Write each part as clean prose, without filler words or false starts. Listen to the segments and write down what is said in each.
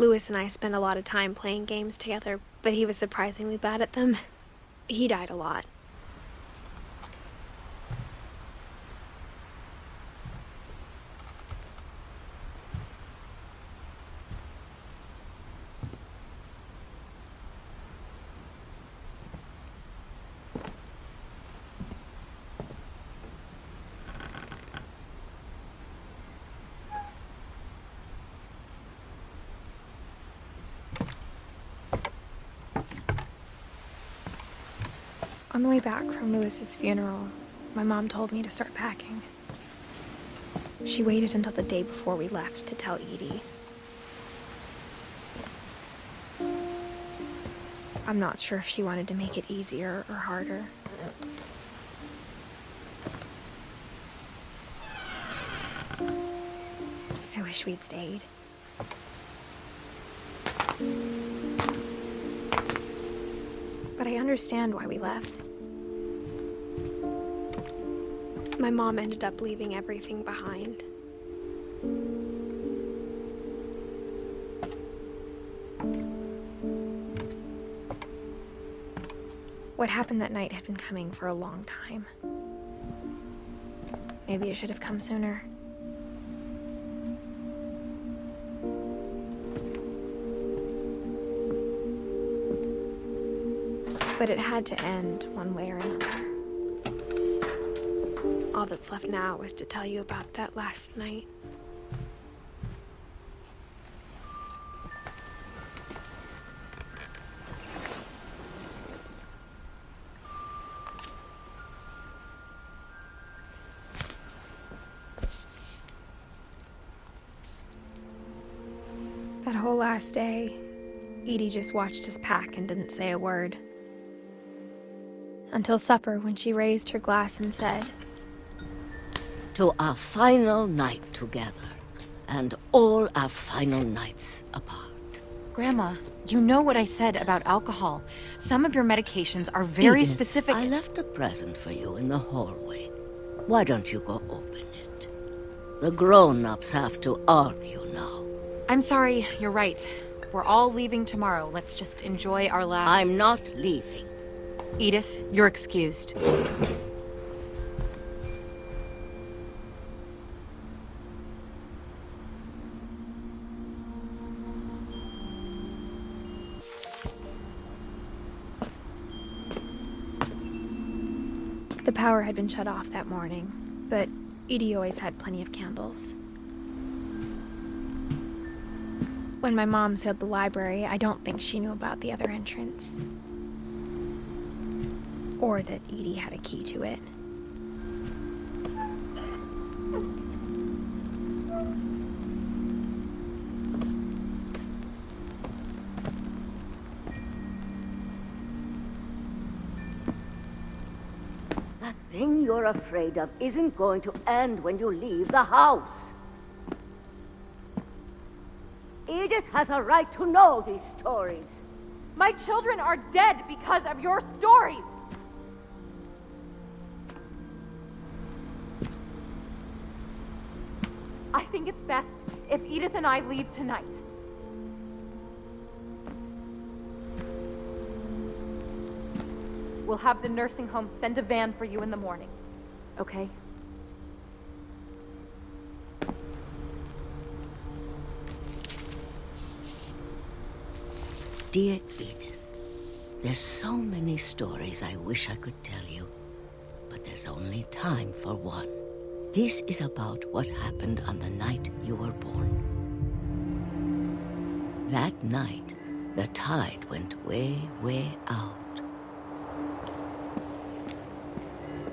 Lewis and I spent a lot of time playing games together, but he was surprisingly bad at them. He died a lot. On the way back from Lewis's funeral, my mom told me to start packing. She waited until the day before we left to tell Edie. I'm not sure if she wanted to make it easier or harder. I wish we'd stayed. But I understand why we left. My mom ended up leaving everything behind. What happened that night had been coming for a long time. Maybe it should have come sooner. But it had to end one way or another. All that's left now is to tell you about that last night. That whole last day, Edie just watched us pack and didn't say a word. Until supper, when she raised her glass and said, "To our final night together, and all our final nights apart." Grandma, you know what I said about alcohol. Some of your medications are very Edith, specific. I left a present for you in the hallway. Why don't you go open it? The grown-ups have to argue now. I'm sorry, you're right. We're all leaving tomorrow. Let's just enjoy our last... I'm not leaving. Edith, you're excused. The power had been shut off that morning, but Edie always had plenty of candles. When my mom sealed the library, I don't think she knew about the other entrance. Or that Edie had a key to it. That thing you're afraid of isn't going to end when you leave the house. Edith has a right to know these stories. My children are dead because of your stories! I think it's best if Edith and I leave tonight. We'll have the nursing home send a van for you in the morning, okay? Dear Edith, there's so many stories I wish I could tell you, but there's only time for one. This is about what happened on the night you were born. That night, the tide went way, way out.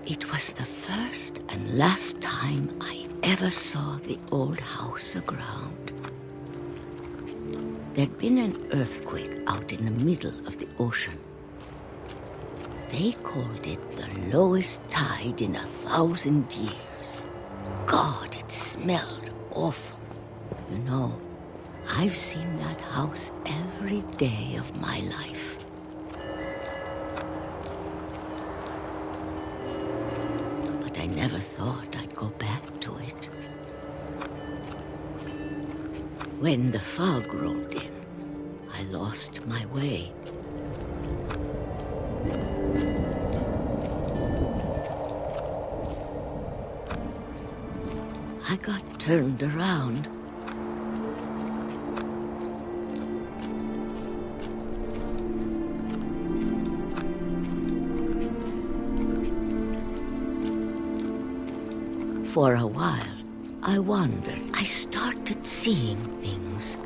It was the first and last time I ever saw the old house aground. There'd been an earthquake out in the middle of the ocean. They called it the lowest tide in 1,000 years. God, it smelled awful. You know, I've seen that house every day of my life. But I never thought I'd go back to it. When the fog rolled in, lost my way. I got turned around. For a while, I wondered. I started seeing things.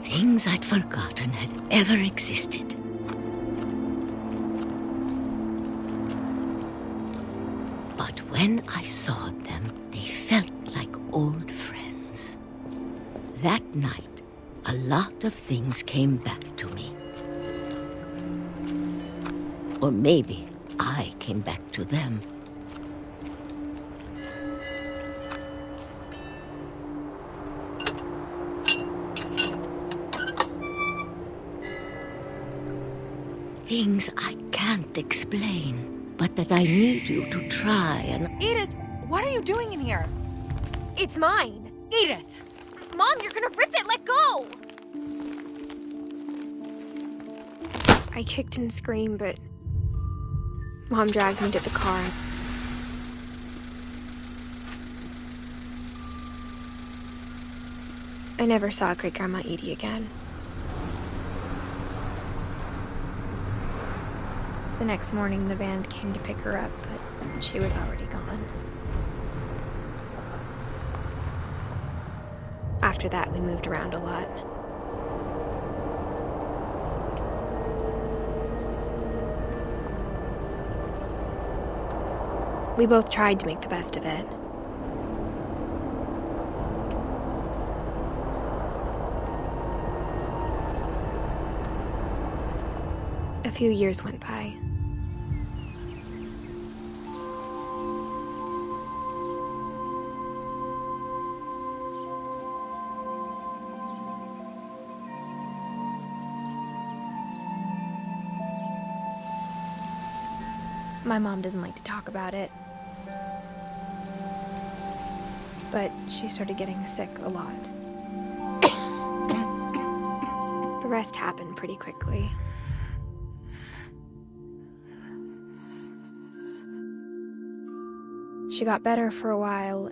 Things I'd forgotten had ever existed. But when I saw them, they felt like old friends. That night, a lot of things came back to me. Or maybe I came back to them. Things I can't explain, but that I need you to try and... Edith, what are you doing in here? It's mine. Edith! Mom, you're gonna rip it! Let go! I kicked and screamed, but Mom dragged me to the car. I never saw Great-Grandma Edie again. The next morning, the band came to pick her up, but she was already gone. After that, we moved around a lot. We both tried to make the best of it. A few years went by. My mom didn't like to talk about it. But she started getting sick a lot. The rest happened pretty quickly. She got better for a while,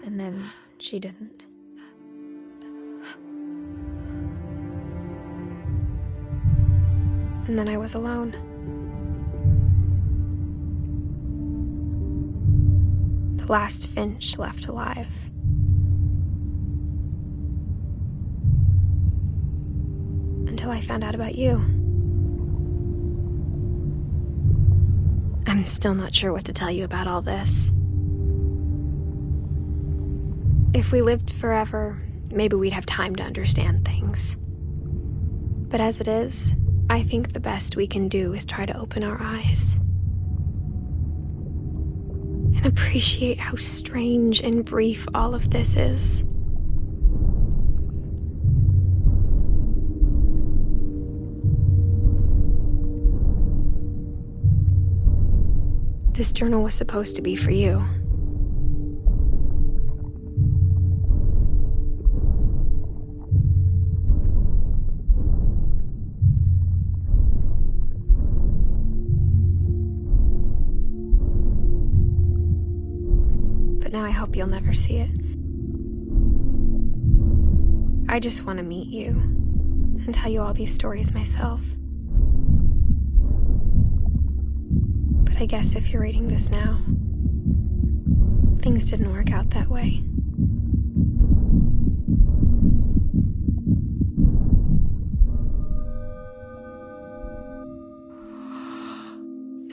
and then she didn't. And then I was alone. The last Finch left alive. Until I found out about you. I'm still not sure what to tell you about all this. If we lived forever, maybe we'd have time to understand things. But as it is, I think the best we can do is try to open our eyes. And appreciate how strange and brief all of this is. This journal was supposed to be for you. But now I hope you'll never see it. I just want to meet you and tell you all these stories myself. I guess if you're reading this now, things didn't work out that way.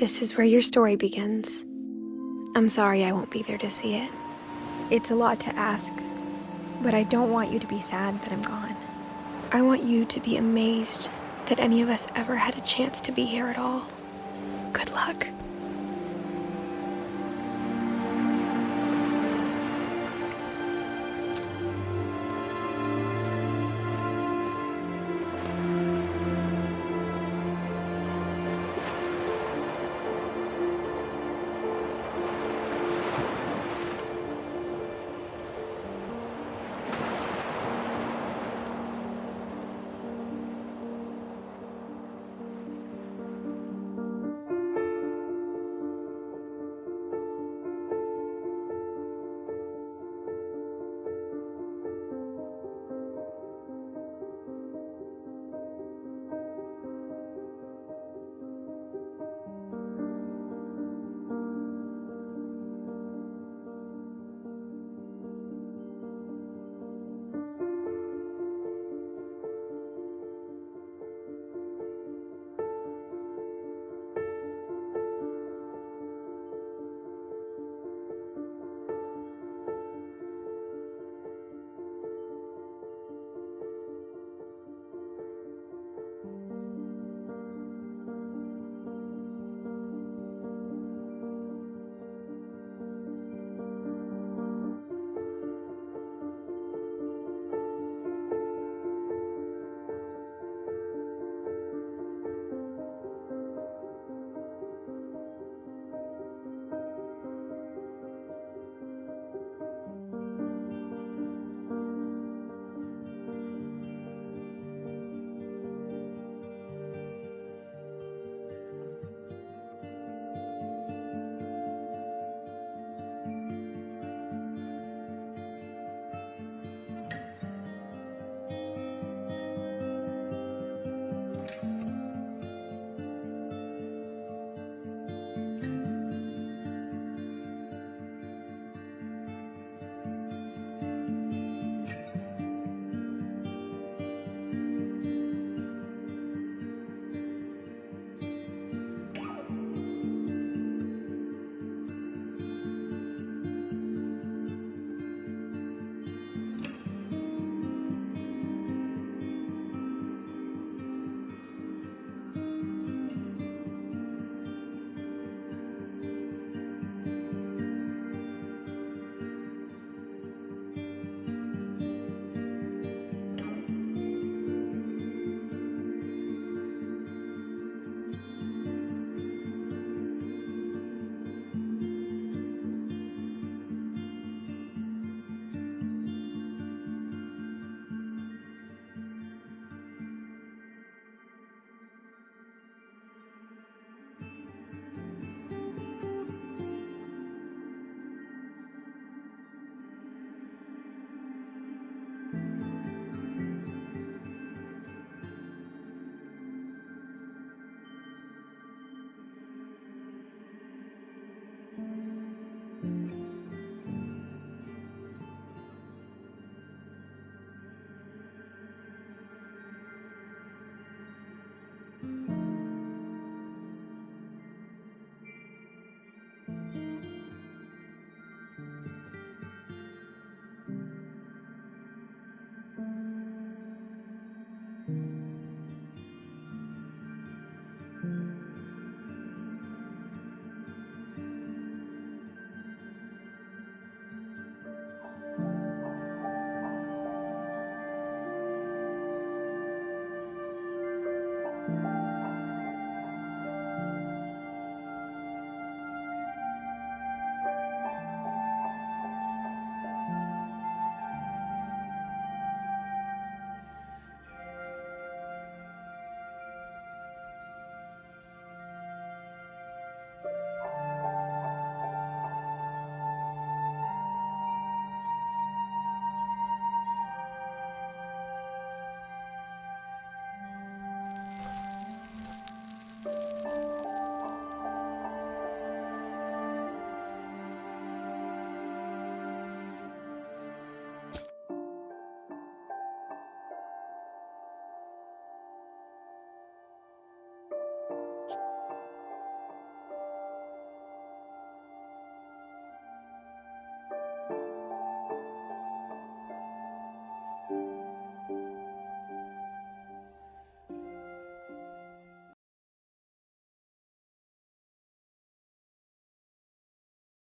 This is where your story begins. I'm sorry I won't be there to see it. It's a lot to ask, but I don't want you to be sad that I'm gone. I want you to be amazed that any of us ever had a chance to be here at all. Good luck.